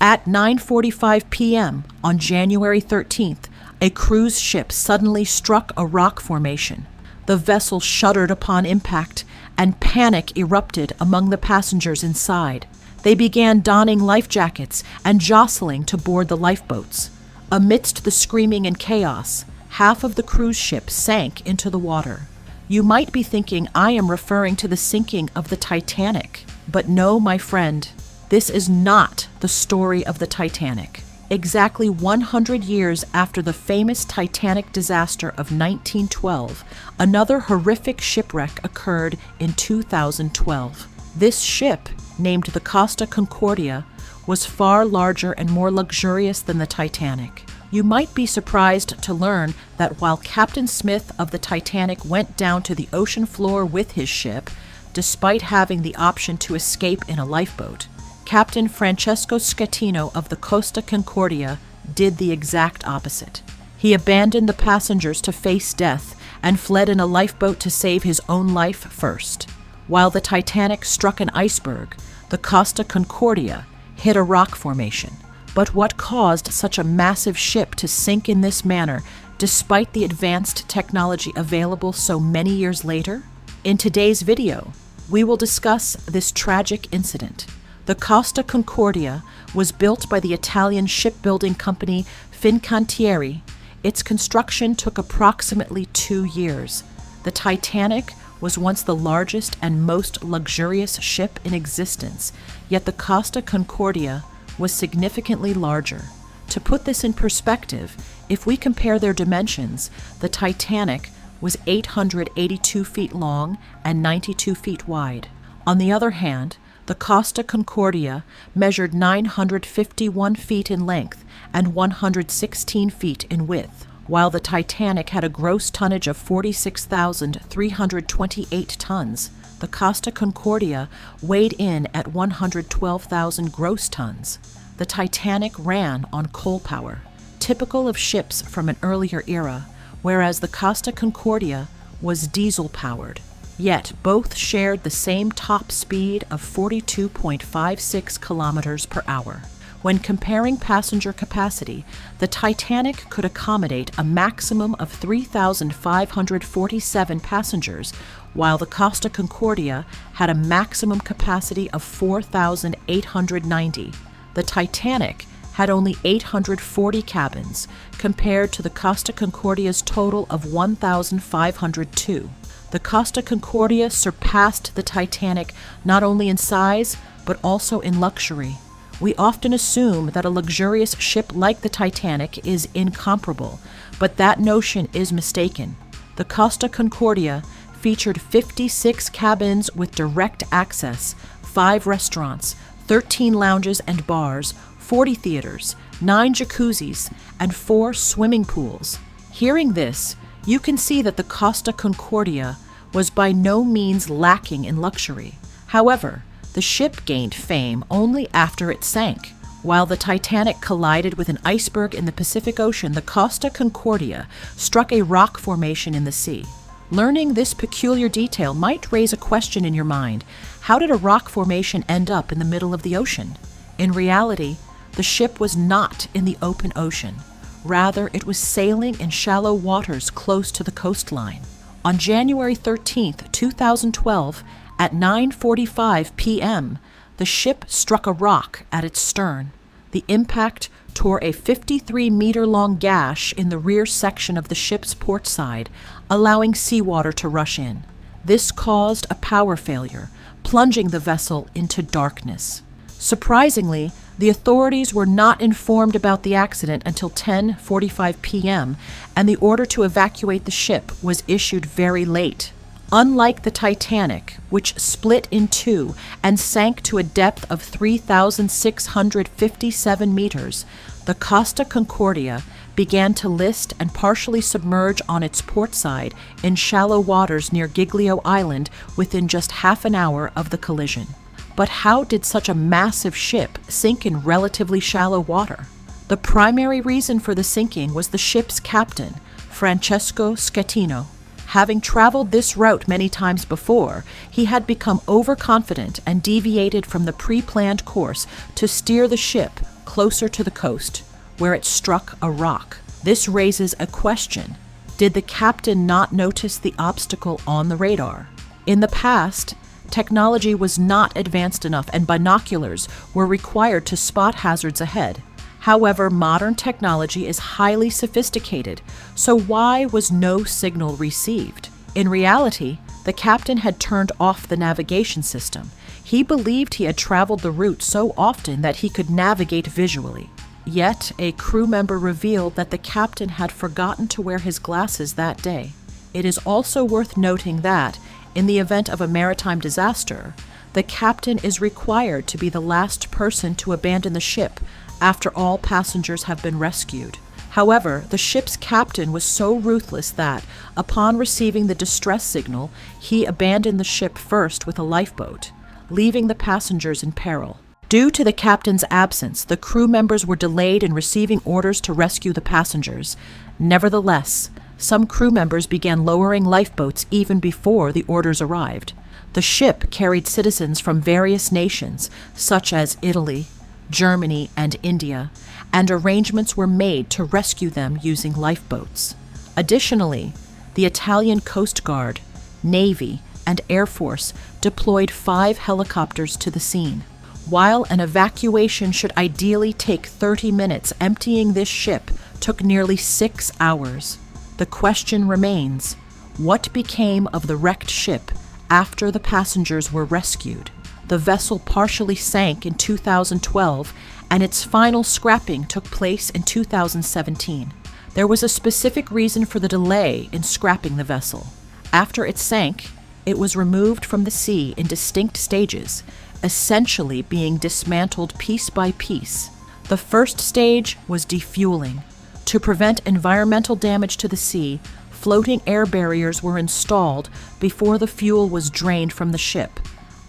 At 9:45 p.m. on January 13th, a cruise ship suddenly struck a rock formation. The vessel shuddered upon impact, and panic erupted among the passengers inside. They began donning life jackets and jostling to board the lifeboats. Amidst the screaming and chaos, half of the cruise ship sank into the water. You might be thinking I am referring to the sinking of the Titanic, but no, my friend, this is not the story of the Titanic. Exactly 100 years after the famous Titanic disaster of 1912, another horrific shipwreck occurred in 2012. This ship, named the Costa Concordia, was far larger and more luxurious than the Titanic. You might be surprised to learn that while Captain Smith of the Titanic went down to the ocean floor with his ship, despite having the option to escape in a lifeboat, Captain Francesco Schettino of the Costa Concordia did the exact opposite. He abandoned the passengers to face death and fled in a lifeboat to save his own life first. While the Titanic struck an iceberg, the Costa Concordia hit a rock formation. But what caused such a massive ship to sink in this manner, despite the advanced technology available so many years later? In today's video, we will discuss this tragic incident. The Costa Concordia was built by the Italian shipbuilding company Fincantieri. Its construction took approximately 2 years. The Titanic was once the largest and most luxurious ship in existence, yet the Costa Concordia was significantly larger. To put this in perspective, if we compare their dimensions, the Titanic was 882 feet long and 92 feet wide. On the other hand, the Costa Concordia measured 951 feet in length and 116 feet in width, while the Titanic had a gross tonnage of 46,328 tons. The Costa Concordia weighed in at 112,000 gross tons. The Titanic ran on coal power, typical of ships from an earlier era, whereas the Costa Concordia was diesel-powered. Yet both shared the same top speed of 42.56 kilometers per hour. When comparing passenger capacity, the Titanic could accommodate a maximum of 3,547 passengers, while the Costa Concordia had a maximum capacity of 4,890. The Titanic had only 840 cabins, compared to the Costa Concordia's total of 1,502. The Costa Concordia surpassed the Titanic not only in size, but also in luxury. We often assume that a luxurious ship like the Titanic is incomparable, but that notion is mistaken. The Costa Concordia featured 56 cabins with direct access, 5 restaurants, 13 lounges and bars, 40 theaters, 9 jacuzzis, and 4 swimming pools. Hearing this, you can see that the Costa Concordia was by no means lacking in luxury. However, the ship gained fame only after it sank. While the Titanic collided with an iceberg in the Pacific Ocean, the Costa Concordia struck a rock formation in the sea. Learning this peculiar detail might raise a question in your mind. How did a rock formation end up in the middle of the ocean? In reality, the ship was not in the open ocean. Rather, it was sailing in shallow waters close to the coastline. On January 13, 2012, at 9:45 p.m., the ship struck a rock at its stern. The impact tore a 53-meter-long gash in the rear section of the ship's port side, allowing seawater to rush in. This caused a power failure, plunging the vessel into darkness. Surprisingly, the authorities were not informed about the accident until 10:45 p.m., and the order to evacuate the ship was issued very late. Unlike the Titanic, which split in two and sank to a depth of 3,657 meters, the Costa Concordia began to list and partially submerge on its port side in shallow waters near Giglio Island within just half an hour of the collision. But how did such a massive ship sink in relatively shallow water? The primary reason for the sinking was the ship's captain, Francesco Schettino. Having traveled this route many times before, he had become overconfident and deviated from the pre-planned course to steer the ship closer to the coast, where it struck a rock. This raises a question. Did the captain not notice the obstacle on the radar? In the past, technology was not advanced enough and binoculars were required to spot hazards ahead. However, modern technology is highly sophisticated, so why was no signal received? In reality, the captain had turned off the navigation system. He believed he had traveled the route so often that he could navigate visually. Yet, a crew member revealed that the captain had forgotten to wear his glasses that day. It is also worth noting that, in the event of a maritime disaster, the captain is required to be the last person to abandon the ship after all passengers have been rescued. However, the ship's captain was so ruthless that, upon receiving the distress signal, he abandoned the ship first with a lifeboat, leaving the passengers in peril. Due to the captain's absence, the crew members were delayed in receiving orders to rescue the passengers. Nevertheless, some crew members began lowering lifeboats even before the orders arrived. The ship carried citizens from various nations, such as Italy, Germany, and India, and arrangements were made to rescue them using lifeboats. Additionally, the Italian Coast Guard, Navy, and Air Force deployed 5 helicopters to the scene. While an evacuation should ideally take 30 minutes, emptying this ship took nearly 6 hours. The question remains, what became of the wrecked ship after the passengers were rescued? The vessel partially sank in 2012, and its final scrapping took place in 2017. There was a specific reason for the delay in scrapping the vessel. After it sank, it was removed from the sea in distinct stages, essentially being dismantled piece by piece. The first stage was defueling. To prevent environmental damage to the sea, floating air barriers were installed before the fuel was drained from the ship,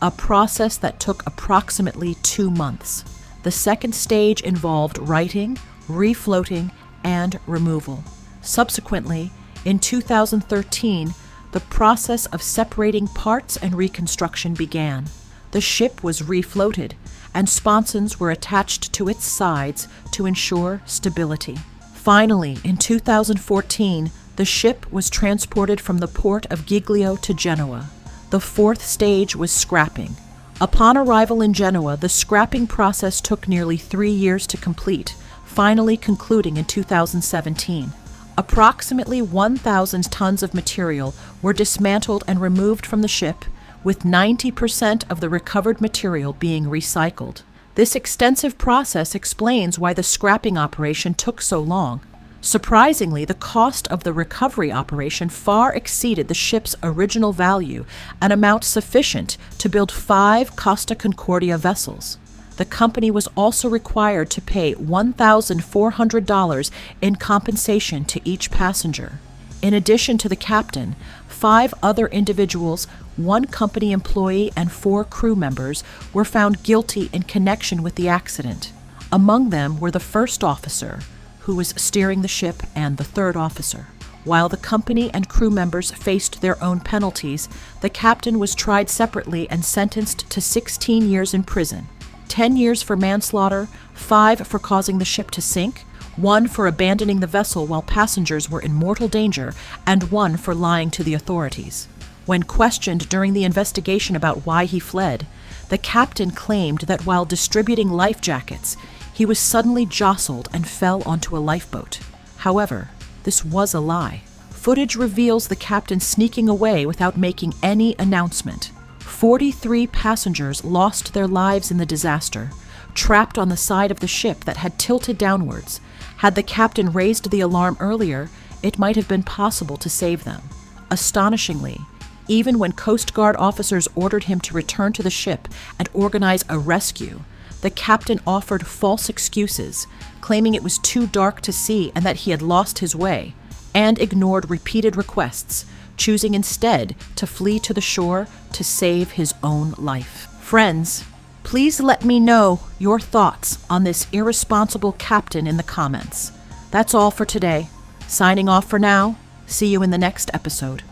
a process that took approximately 2 months. The second stage involved righting, refloating, and removal. Subsequently, in 2013, the process of separating parts and reconstruction began. The ship was refloated, and sponsons were attached to its sides to ensure stability. Finally, in 2014, the ship was transported from the port of Giglio to Genoa. The fourth stage was scrapping. Upon arrival in Genoa, the scrapping process took nearly 3 years to complete, finally concluding in 2017. Approximately 1,000 tons of material were dismantled and removed from the ship, with 90% of the recovered material being recycled. This extensive process explains why the scrapping operation took so long. Surprisingly, the cost of the recovery operation far exceeded the ship's original value, an amount sufficient to build 5 Costa Concordia vessels. The company was also required to pay $1,400 in compensation to each passenger. In addition to the captain, 5 other individuals, 1 company employee, and 4 crew members were found guilty in connection with the accident. Among them were the first officer, who was steering the ship, and the third officer. While the company and crew members faced their own penalties, the captain was tried separately and sentenced to 16 years in prison, 10 years for manslaughter, 5 for causing the ship to sink, 1 for abandoning the vessel while passengers were in mortal danger, and 1 for lying to the authorities. When questioned during the investigation about why he fled, the captain claimed that while distributing life jackets, he was suddenly jostled and fell onto a lifeboat. However, this was a lie. Footage reveals the captain sneaking away without making any announcement. 43 passengers lost their lives in the disaster, trapped on the side of the ship that had tilted downwards. Had the captain raised the alarm earlier, it might have been possible to save them. Astonishingly, even when Coast Guard officers ordered him to return to the ship and organize a rescue, the captain offered false excuses, claiming it was too dark to see and that he had lost his way, and ignored repeated requests, choosing instead to flee to the shore to save his own life. Friends, please let me know your thoughts on this irresponsible captain in the comments. That's all for today. Signing off for now. See you in the next episode.